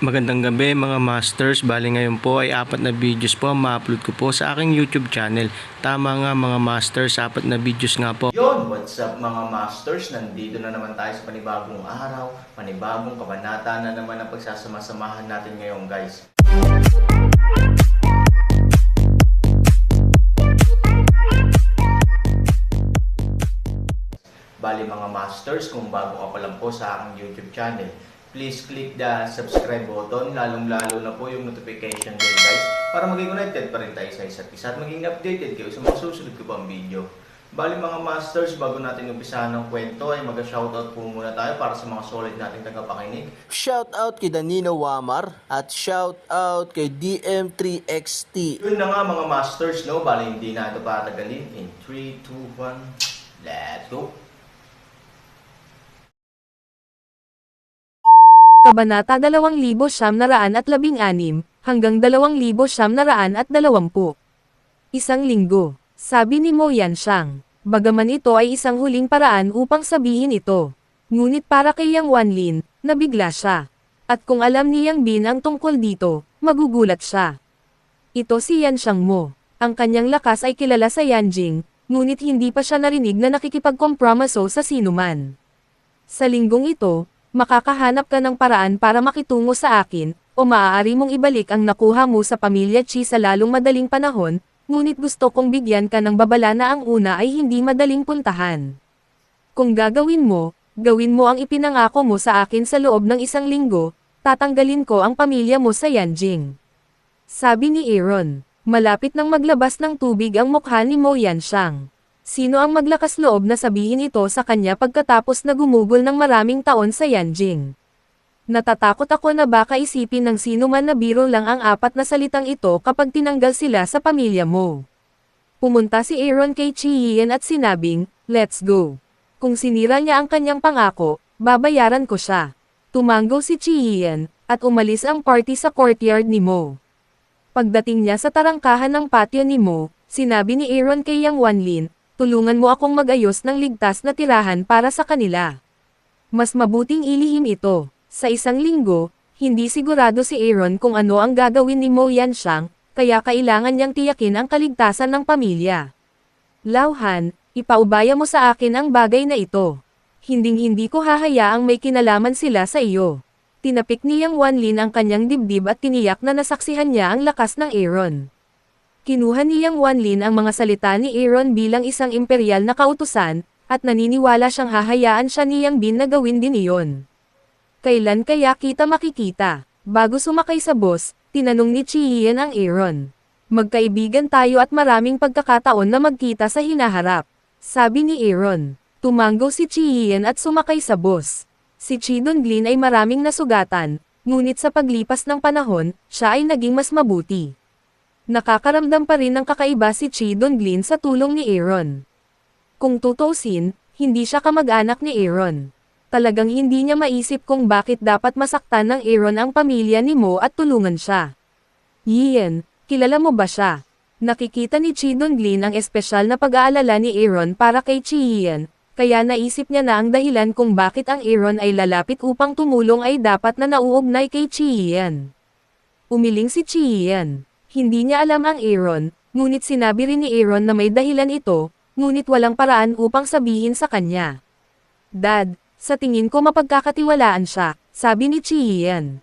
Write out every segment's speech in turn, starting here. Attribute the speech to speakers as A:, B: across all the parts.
A: Magandang gabi mga masters, bali ngayon po ay 4 na videos po ang ma-upload ko po sa aking YouTube channel. Tama nga mga masters, 4 na videos nga po.
B: Yon, what's up mga masters? Nandito na naman tayo sa panibagong araw, panibagong kabanata na naman ang pagsasama-samahan natin ngayon guys. Bali mga masters, kung bago ka pa lang po sa aking YouTube channel, please click the subscribe button, lalong-lalo na po yung notification bell guys, para maging connected pa rin tayo sa isa't isa at maging updated kayo sa mga susunod ko pang video. Bali mga masters, bago natin umpisahan ng kwento ay mag-shoutout po muna tayo para sa mga solid nating tagapakinig.
C: Shoutout kay Danino Wamar at shoutout kay DM3XT.
B: Yun na nga mga masters, no? Bali hindi na ito patagalin. In 3, 2, 1, let's go!
D: Kabanata 2916 hanggang 2920. Isang linggo. Sabi ni Mo Yanxiang. Bagaman ito ay isang huling paraan upang sabihin ito. Ngunit para kay Yang Wanlin, nabigla siya. At kung alam ni Yang Bin ang tungkol dito, magugulat siya. Ito si Yanxiang Mo. Ang kanyang lakas ay kilala sa Yanjing, ngunit hindi pa siya narinig na nakikipagkompromiso sa sinuman. Sa linggong ito, makakahanap ka ng paraan para makitungo sa akin, o maaari mong ibalik ang nakuha mo sa pamilya Chi sa lalong madaling panahon, ngunit gusto kong bigyan ka ng babala na ang una ay hindi madaling puntahan. Kung gagawin mo ang ipinangako mo sa akin sa loob ng isang linggo, tatanggalin ko ang pamilya mo sa Yanjing. Sabi ni Aaron. Malapit nang maglabas ng tubig ang mukha ni Mo Yanxiang. Sino ang maglakas loob na sabihin ito sa kanya pagkatapos na gumugol ng maraming taon sa Yanjing? Natatakot ako na baka isipin ng sino man na biro lang ang 4 na salitang ito kapag tinanggal sila sa pamilya mo. Pumunta si Aaron kay Chi Yian at sinabing, "Let's go." Kung sinira niya ang kanyang pangako, babayaran ko siya. Tumanggo si Chi Yian, at umalis ang party sa courtyard ni Mo. Pagdating niya sa tarangkahan ng patio ni Mo, sinabi ni Aaron kay Yang Wanlin, "Tulungan mo akong mag-ayos ng ligtas na tirahan para sa kanila." Mas mabuting ilihim ito. Sa isang linggo, hindi sigurado si Aaron kung ano ang gagawin ni Mo Yanxiang, kaya kailangan niyang tiyakin ang kaligtasan ng pamilya. "Lauhan, ipaubaya mo sa akin ang bagay na ito. Hinding-hindi ko hahayaang may kinalaman sila sa iyo." Tinapik ni Yang Wanlin ang kanyang dibdib at tiniyak na nasaksihan niya ang lakas ng Aaron. Kinuha ni Yang Wanlin ang mga salita ni Aaron bilang isang imperial na kautusan, at naniniwala siyang hahayaan siya ni Yang Bin na gawin din iyon. "Kailan kaya kita makikita?" Bago sumakay sa bus, tinanong ni Chi Yian ang Aaron. "Magkaibigan tayo at maraming pagkakataon na magkita sa hinaharap," sabi ni Aaron. Tumanggo si Chi Yian at sumakay sa bus. Si Chi Donglin ay maraming nasugatan, ngunit sa paglipas ng panahon, siya ay naging mas mabuti. Nakakaramdam pa rin ng kakaiba si Chi Donglin sa tulong ni Aaron. Kung tutuusin, hindi siya kamag-anak ni Aaron. Talagang hindi niya maisip kung bakit dapat masaktan ng Aaron ang pamilya ni Mo at tulungan siya. "Yian, kilala mo ba siya?" Nakikita ni Chi Donglin ang espesyal na pag-aalala ni Aaron para kay Chi Yian, kaya naisip niya na ang dahilan kung bakit ang Aaron ay lalapit upang tumulong ay dapat na nauugnay kay Chi Yian. Umiling si Chi Yian. Hindi niya alam ang Aaron, ngunit sinabi rin ni Aaron na may dahilan ito, ngunit walang paraan upang sabihin sa kanya. "Dad, sa tingin ko mapagkakatiwalaan siya," sabi ni Chi Yian.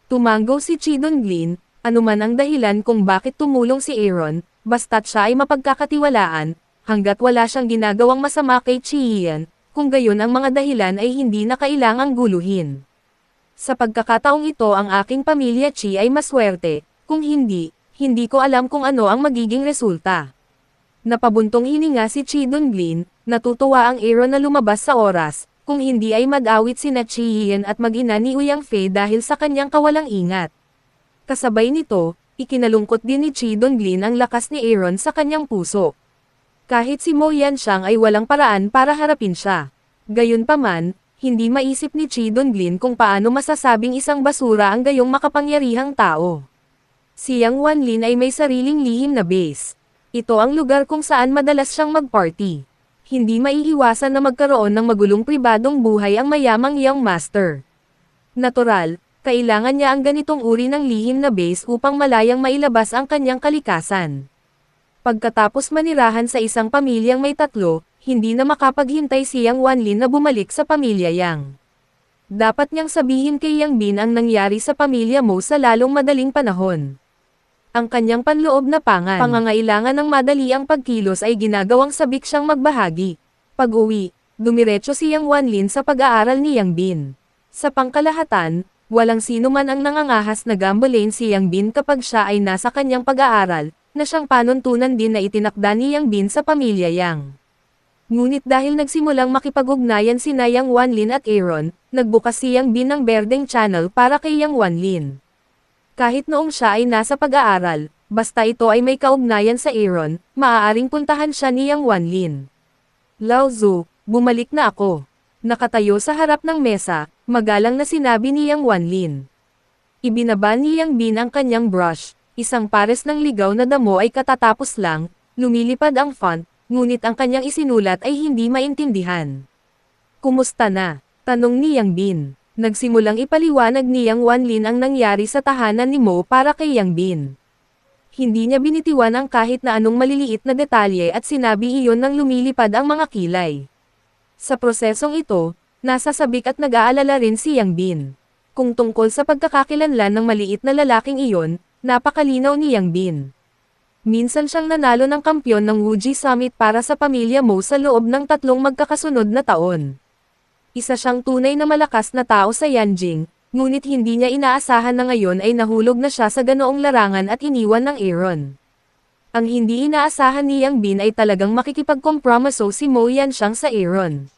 D: Tumanggo si Chi Donglin, anuman ang dahilan kung bakit tumulong si Aaron, basta't siya ay mapagkakatiwalaan, hanggat wala siyang ginagawang masama kay Chi Yian, kung gayon ang mga dahilan ay hindi na kailangang guluhin. "Sa pagkakataong ito ang aking pamilya Chi ay maswerte, kung hindi ko alam kung ano ang magiging resulta." Napabuntong hininga si Chi Donglin, natutuwa ang Aaron na lumabas sa oras, kung hindi ay mag-awit sina Chi Yian at mag-ina ni Ouyang Fei dahil sa kanyang kawalang ingat. Kasabay nito, ikinalungkot din ni Chi Donglin ang lakas ni Aaron sa kanyang puso. Kahit si Mo Yanxiang ay walang paraan para harapin siya. Gayunpaman, hindi maisip ni Chi Donglin kung paano masasabing isang basura ang gayong makapangyarihang tao. Si Yang Wanlin ay may sariling lihim na base. Ito ang lugar kung saan madalas siyang mag-party. Hindi maiiwasan na magkaroon ng magulong pribadong buhay ang mayamang Young Master. Natural, Kailangan niya ang ganitong uri ng lihim na base upang malayang mailabas ang kanyang kalikasan. Pagkatapos manirahan sa isang pamilyang may tatlo, hindi na makapaghintay si Yang Wanlin na bumalik sa pamilya Yang. Dapat niyang sabihin kay Yang Bin ang nangyari sa pamilya Mo sa lalong madaling panahon. Ang kanyang panloob na pangangailangan ng madali ang pagkilos ay ginagawang sabik siyang magbahagi. Pag-uwi, dumiretso si Yang Wanlin sa pag-aaral ni Yang Bin. Sa pangkalahatan, walang sino man ang nangangahas na gambalain si Yang Bin kapag siya ay nasa kanyang pag-aaral, na siyang panuntunan din na itinakda ni Yang Bin sa pamilya Yang. Ngunit dahil nagsimulang makipag-ugnayan sina Yang Wanlin at Aaron, nagbukas si Yang Bin ng berdeng channel para kay Yang Wanlin. Kahit noong siya ay nasa pag-aaral, basta ito ay may kaugnayan sa Aaron, maaaring puntahan siya ni Yang Wanlin. Lao Zu, bumalik na ako. Nakatayo sa harap ng mesa, magalang na sinabi ni Yang Wanlin. Ibinaba ni Yang Bin ang kanyang brush, isang pares ng ligaw na damo ay katatapos lang, lumilipad ang font, ngunit ang kanyang isinulat ay hindi maintindihan. Kumusta na? Tanong ni Yang Bin. Nagsimulang ipaliwanag ni Yang Wanlin ang nangyari sa tahanan ni Mo para kay Yang Bin. Hindi niya binitiwan ang kahit na anong maliliit na detalye at sinabi iyon nang lumilipad ang mga kilay. Sa prosesong ito, nasa sabik at nag-aalala rin si Yang Bin. Kung tungkol sa pagkakakilanlan ng maliit na lalaking iyon, napakalinaw ni Yang Bin. Minsan siyang nanalo ng kampyon ng Wuji Summit para sa pamilya Mo sa loob ng 3 magkakasunod na taon. Isa siyang tunay na malakas na tao sa Yanjing, ngunit hindi niya inaasahan na ngayon ay nahulog na siya sa ganoong larangan at iniwan ng Aaron. Ang hindi inaasahan ni Yang Bin ay talagang makikipagkompromiso si Mo Yanxiang sa Aaron.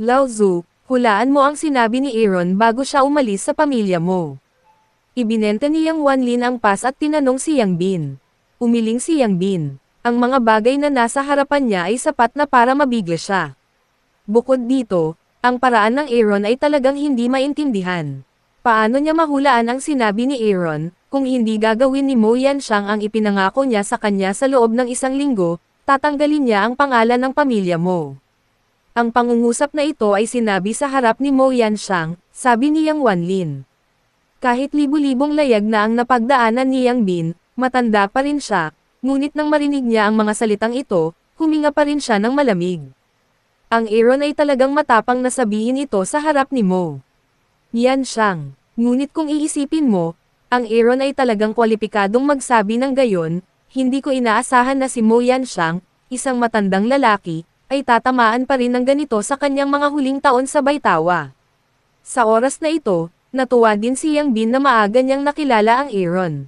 D: Lao Zu, hulaan mo ang sinabi ni Aaron bago siya umalis sa pamilya mo. Ibinenta ni Yang Wanlin ang pass at tinanong si Yang Bin. Umiling si Yang Bin. Ang mga bagay na nasa harapan niya ay sapat na para mabigla siya. Bukod dito, ang paraan ng Aaron ay talagang hindi maintindihan. Paano niya mahulaan ang sinabi ni Aaron, kung hindi gagawin ni Mo Yanxiang ang ipinangako niya sa kanya sa loob ng 1 linggo, tatanggalin niya ang pangalan ng pamilya Mo. Ang pangungusap na ito ay sinabi sa harap ni Mo Yanxiang, sabi ni Yang Wanlin. Kahit libu-libong layag na ang napagdaanan ni Yang Bin, matanda pa rin siya, ngunit nang marinig niya ang mga salitang ito, huminga pa rin siya ng malamig. Ang Aaron ay talagang matapang na sabihin ito sa harap ni Mo Yanxiang. Ngunit kung iisipin mo, ang Aaron ay talagang kwalipikadong magsabi ng gayon, hindi ko inaasahan na si Mo Yanxiang, isang matandang lalaki, ay tatamaan pa rin ng ganito sa kanyang mga huling taon sa Baitawa. Sa oras na ito, natuwa din si Yang Bin na maaga niyang nakilala ang Aaron.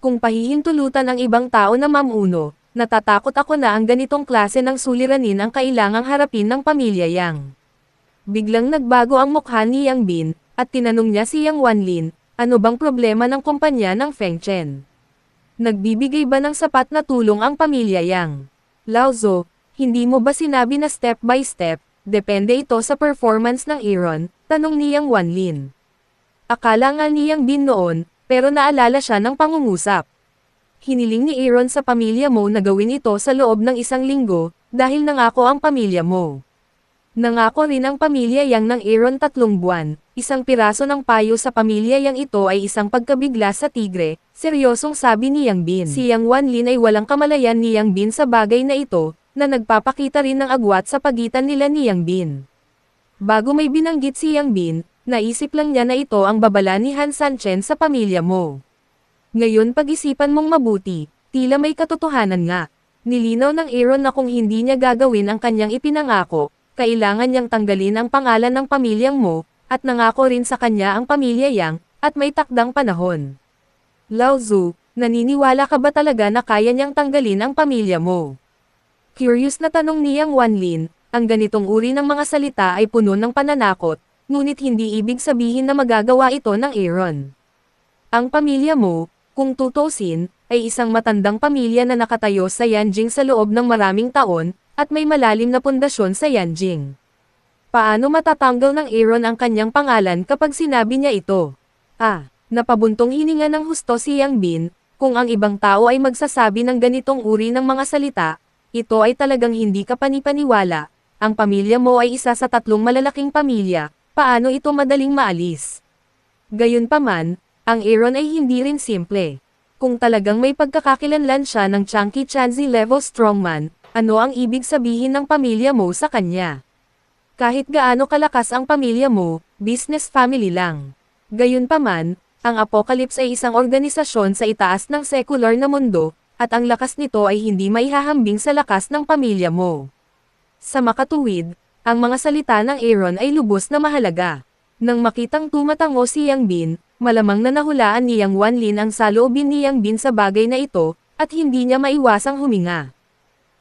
D: Kung pahihintulutan ang ibang tao na mamuno, natatakot ako na ang ganitong klase ng suliranin ang kailangang harapin ng pamilya Yang. Biglang nagbago ang mukha ni Yang Bin, at tinanong niya si Yang Wanlin, ano bang problema ng kumpanya ng Feng Chen? Nagbibigay ba ng sapat na tulong ang pamilya Yang? Lao Zu, hindi mo ba sinabi na step by step, depende ito sa performance ng Aaron, tanong ni Yang Wanlin. Akala nga ni Yang Bin noon, pero naalala siya ng pangungusap. Hiniling ni Aaron sa pamilya Mo na gawin ito sa loob ng 1 linggo, dahil nangako ang pamilya Mo. Nangako rin ang pamilya Yang ng Aaron 3 buwan, isang piraso ng payo sa pamilya Yang ito ay isang pagkabigla sa tigre, seryosong sabi ni Yang Bin. Si Yang Wanlin ay walang kamalayan ni Yang Bin sa bagay na ito, na nagpapakita rin ng agwat sa pagitan nila ni Yang Bin. Bago may binanggit si Yang Bin, naisip lang niya na ito ang babala ni Han Sanchen sa pamilya Mo. Ngayon pag-isipan mong mabuti, tila may katotohanan nga. Nilinaw ng Aaron na kung hindi niya gagawin ang kanyang ipinangako, kailangan niyang tanggalin ang pangalan ng pamilyang Mo, at nangako rin sa kanya ang pamilya Yang, at may takdang panahon. Lao Zu, naniniwala ka ba talaga na kaya niyang tanggalin ang pamilya Mo? Curious na tanong ni Yang Wanlin, ang ganitong uri ng mga salita ay puno ng pananakot, ngunit hindi ibig sabihin na magagawa ito ng Aaron. Ang pamilya Mo, kung tutusin, ay isang matandang pamilya na nakatayo sa Yanjing sa loob ng maraming taon, at may malalim na pundasyon sa Yanjing. Paano matatanggal ng Aaron ang kanyang pangalan kapag sinabi niya ito? Napabuntong hininga ng husto si Yang Bin, kung ang ibang tao ay magsasabi ng ganitong uri ng mga salita, ito ay talagang hindi ka panipaniwala. Ang pamilya Mo ay isa sa 3 malalaking pamilya, paano ito madaling maalis? Gayunpaman, ang Aaron ay hindi rin simple. Kung talagang may pagkakakilanlan siya ng Chunky Chansey level strongman, ano ang ibig sabihin ng pamilya mo sa kanya? Kahit gaano kalakas ang pamilya mo, business family lang. Gayunpaman, ang Apocalypse ay isang organisasyon sa itaas ng secular na mundo, at ang lakas nito ay hindi maihahambing sa lakas ng pamilya mo. Sa makatuwid, ang mga salita ng Aaron ay lubos na mahalaga. Nang makitang tumatango si Yang Bin, malamang na nahulaan ni Yang Wanlin ang saloobin ni Yang Bin sa bagay na ito, at hindi niya maiwasang huminga.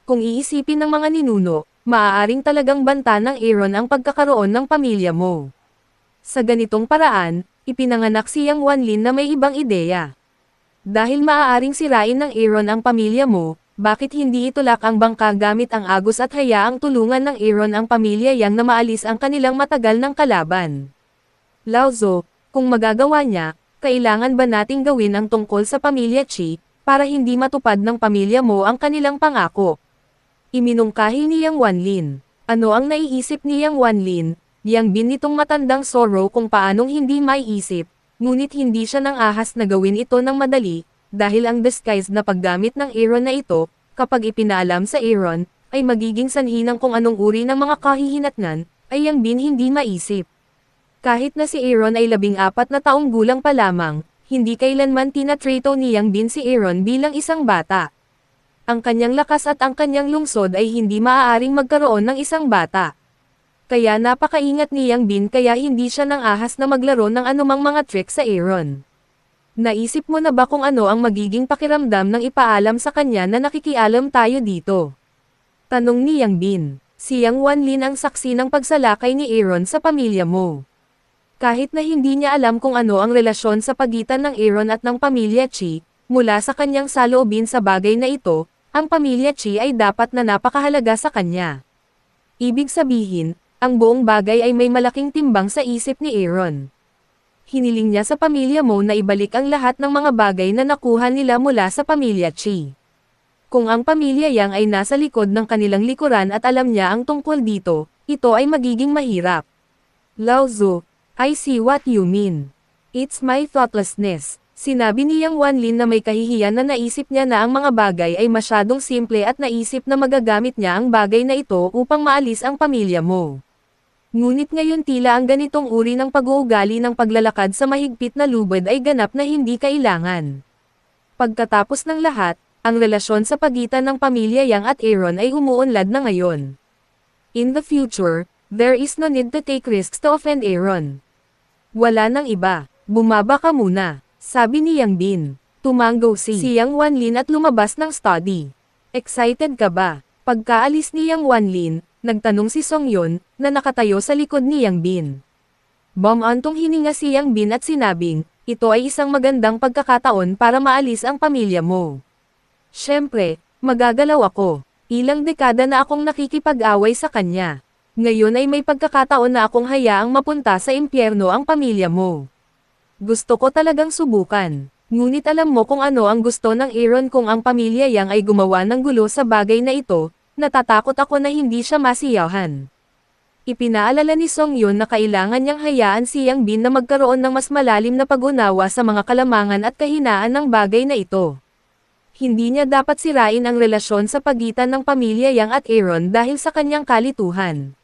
D: Kung iisipin ng mga ninuno, maaaring talagang banta ng Aaron ang pagkakaroon ng pamilya mo. Sa ganitong paraan, ipinanganak si Yang Wanlin na may ibang ideya. Dahil maaaring sirain ng Aaron ang pamilya mo, bakit hindi itulak ang bangka gamit ang agos at hayaang tulungan ng Aaron ang pamilya Yang na maalis ang kanilang matagal ng kalaban? Lao Tzu, kung magagawa niya, kailangan ba nating gawin ang tungkol sa pamilya Qi, para hindi matupad ng pamilya mo ang kanilang pangako? Iminungkahi ni Yang Wanlin. Ano ang naiisip ni Yang Wanlin? Yang Bin nitong matandang Zoro kung paanong hindi maiisip, ngunit hindi siya nang ahas na gawin ito ng madali, dahil ang disguise na paggamit ng Aaron na ito, kapag ipinaalam sa Aaron, ay magiging sanhi ng kung anong uri ng mga kahihinatnan, ay Yang Bin hindi maisip. Kahit na si Aaron ay 14 na taong gulang pa lamang, hindi kailanman tinatrato ni Yang Bin si Aaron bilang isang bata. Ang kanyang lakas at ang kanyang lungsod ay hindi maaaring magkaroon ng isang bata. Kaya napakaingat ni Yang Bin kaya hindi siya nang ahas na maglaro ng anumang mga trick sa Aaron. Naisip mo na ba kung ano ang magiging pakiramdam ng ipaalam sa kanya na nakikialam tayo dito? Tanong ni Yang Bin. Si Yang Wanlin ang saksi ng pagsalakay ni Aaron sa pamilya mo. Kahit na hindi niya alam kung ano ang relasyon sa pagitan ng Aaron at ng pamilya Qi, mula sa kanyang saloobin sa bagay na ito, ang pamilya Qi ay dapat na napakahalaga sa kanya. Ibig sabihin, ang buong bagay ay may malaking timbang sa isip ni Aaron. Hiniling niya sa pamilya mo na ibalik ang lahat ng mga bagay na nakuha nila mula sa pamilya Qi. Kung ang pamilya Yang ay nasa likod ng kanilang likuran at alam niya ang tungkol dito, ito ay magiging mahirap. Lao Tzu, I see what you mean. It's my thoughtlessness. Sinabi ni Yang Wanlin na may kahihiyan na naisip niya na ang mga bagay ay masyadong simple at naisip na magagamit niya ang bagay na ito upang maalis ang pamilya mo. Ngunit ngayon tila ang ganitong uri ng pag-uugali ng paglalakad sa mahigpit na lubid ay ganap na hindi kailangan. Pagkatapos ng lahat, ang relasyon sa pagitan ng pamilya Yang at Aaron ay umuunlad na ngayon. In the future, there is no need to take risks to offend Aaron. Wala nang iba, bumaba ka muna, sabi ni Yang Bin. Tumanggo si Yang Wanlin at lumabas ng study. Excited ka ba? Pagkaalis ni Yang Wanlin, nagtanong si Song Yun, na nakatayo sa likod ni Yang Bin. Bumantong hininga si Yang Bin at sinabing, ito ay isang magandang pagkakataon para maalis ang pamilya mo. Siyempre, magagalaw ako. Ilang dekada na akong nakikipag-away sa kanya. Ngayon ay may pagkakataon na akong hayaang mapunta sa impyerno ang pamilya mo. Gusto ko talagang subukan. Ngunit alam mo kung ano ang gusto ng Aaron kung ang pamilya Yang ay gumawa ng gulo sa bagay na ito, natatakot ako na hindi siya masiyahan. Ipinaalala ni Song Yun na kailangan niyang hayaan si Yang Bin na magkaroon ng mas malalim na pag-unawa sa mga kalamangan at kahinaan ng bagay na ito. Hindi niya dapat sirain ang relasyon sa pagitan ng pamilya Yang at Aaron dahil sa kanyang kalituhan.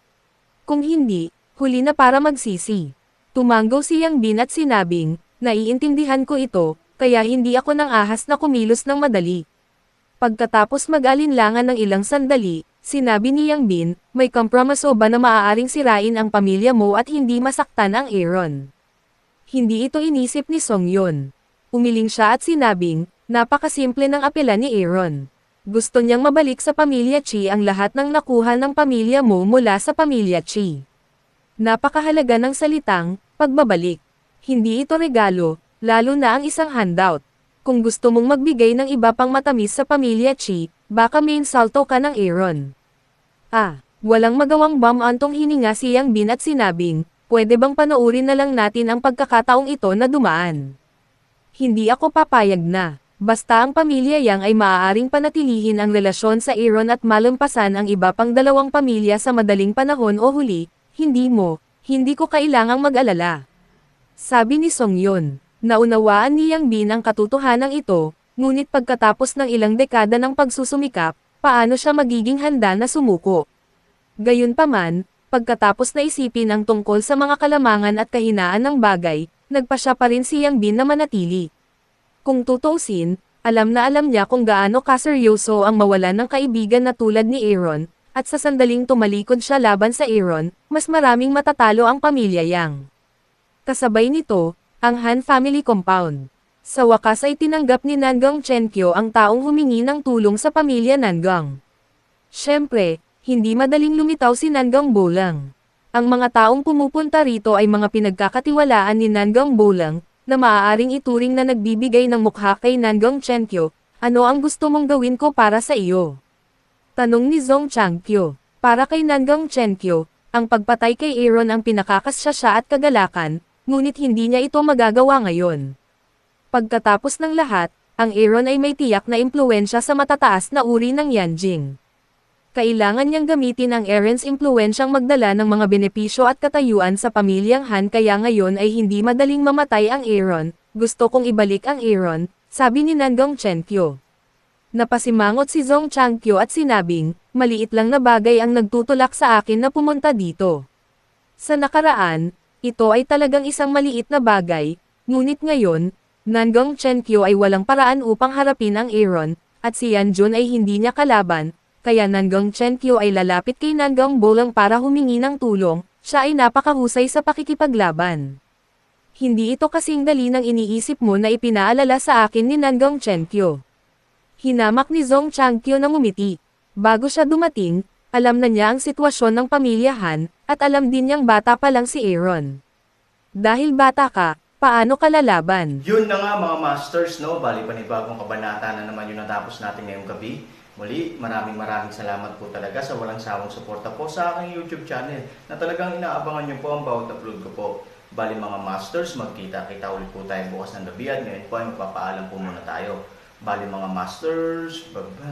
D: Kung hindi, huli na para magsisi. Tumanggo si Yang Bin at sinabing, naiintindihan ko ito, kaya hindi ako nang ahas na kumilos ng madali. Pagkatapos mag-alinlangan ng ilang sandali, sinabi ni Yang Bin, may kompromiso ba na maaaring sirain ang pamilya mo at hindi masaktan ang Aaron? Hindi ito inisip ni Song Yun. Umiling siya at sinabing, napakasimple ng apela ni Aaron. Gusto niyang mabalik sa pamilya Qi ang lahat ng nakuha ng pamilya mo mula sa pamilya Qi. Napakahalaga ng salitang, pagbabalik. Hindi ito regalo, lalo na ang isang handout. Kung gusto mong magbigay ng iba pang matamis sa pamilya Qi, baka may insulto ka ng Aaron. Walang magawang bumantong hininga si Yang Bin at sinabing, pwede bang panoorin na lang natin ang pagkakataong ito na dumaan? Hindi ako papayag na. Basta ang pamilya Yang ay maaaring panatilihin ang relasyon sa Aaron at malampasan ang iba pang dalawang pamilya sa madaling panahon o huli, hindi ko kailangang mag-alala. Sabi ni Song Yun. Naunawaan ni Yang Bin ang katotohanan ito, ngunit pagkatapos ng ilang dekada ng pagsusumikap, paano siya magiging handa na sumuko? Gayunpaman, pagkatapos na isipin ang tungkol sa mga kalamangan at kahinaan ng bagay, nagpa siya pa rin si Yang Bin na manatili. Kung tutuusin, alam na alam niya kung gaano kaseryoso ang mawalan ng kaibigan na tulad ni Aaron, at sa sandaling tumalikod siya laban sa Aaron, mas maraming matatalo ang pamilya Yang. Kasabay nito, ang Han family compound. Sa wakas ay tinanggap ni Nangang Chenkyo ang taong humingi ng tulong sa pamilya Nangang. Siyempre, hindi madaling lumitaw si Nangang Bolang. Ang mga taong pumupunta rito ay mga pinagkakatiwalaan ni Nangang Bolang, na maaaring ituring na nagbibigay ng mukha kay Nangang Chenkyo. Ano ang gusto mong gawin ko para sa iyo? Tanong ni Zong Changkyo. Para kay Nangang Chenkyo, ang pagpatay kay Aaron ang pinakakasyasya at kagalakan, ngunit hindi niya ito magagawa ngayon. Pagkatapos ng lahat, ang Aaron ay may tiyak na impluwensya sa matataas na uri ng Yanjing. Kailangan niyang gamitin ang Aaron's impluwensyang magdala ng mga benepisyo at katayuan sa pamilyang Han kaya ngayon ay hindi madaling mamatay ang Aaron. Gusto kong ibalik ang Aaron, sabi ni Nangang Chenkyo. Napasimangot si Zong Changkyo at sinabing, maliit lang na bagay ang nagtutulak sa akin na pumunta dito. Sa nakaraan, ito ay talagang isang maliit na bagay, ngunit ngayon, Nangang Chenkyo ay walang paraan upang harapin ang Aaron, at si Yanjun ay hindi niya kalaban, kaya Nangang Chenkyo ay lalapit kay Nangang Bolang para humingi ng tulong, siya ay napakahusay sa pakikipaglaban. Hindi ito kasing dali ng iniisip mo na ipinaalala sa akin ni Nangang Chenkyo. Hinamak ni Zong Changkyo na ngumiti. Bago siya dumating, alam na niya ang sitwasyon ng pamilya Han, at alam din niyang bata pa lang si Aaron. Dahil bata ka, paano ka lalaban?
B: Yun na nga mga masters, no? Bali panibagong kabanata na naman yung natapos natin ngayong gabi. Muli, maraming salamat po talaga sa walang sawang suporta po sa aking YouTube channel na talagang inaabangan niyo po ang bawat upload ko po. Bali mga masters, magkita-kita ulit po tayo bukas ng gabi at ngayon po ay magpapaalam po muna tayo. Bali mga masters, bye-bye!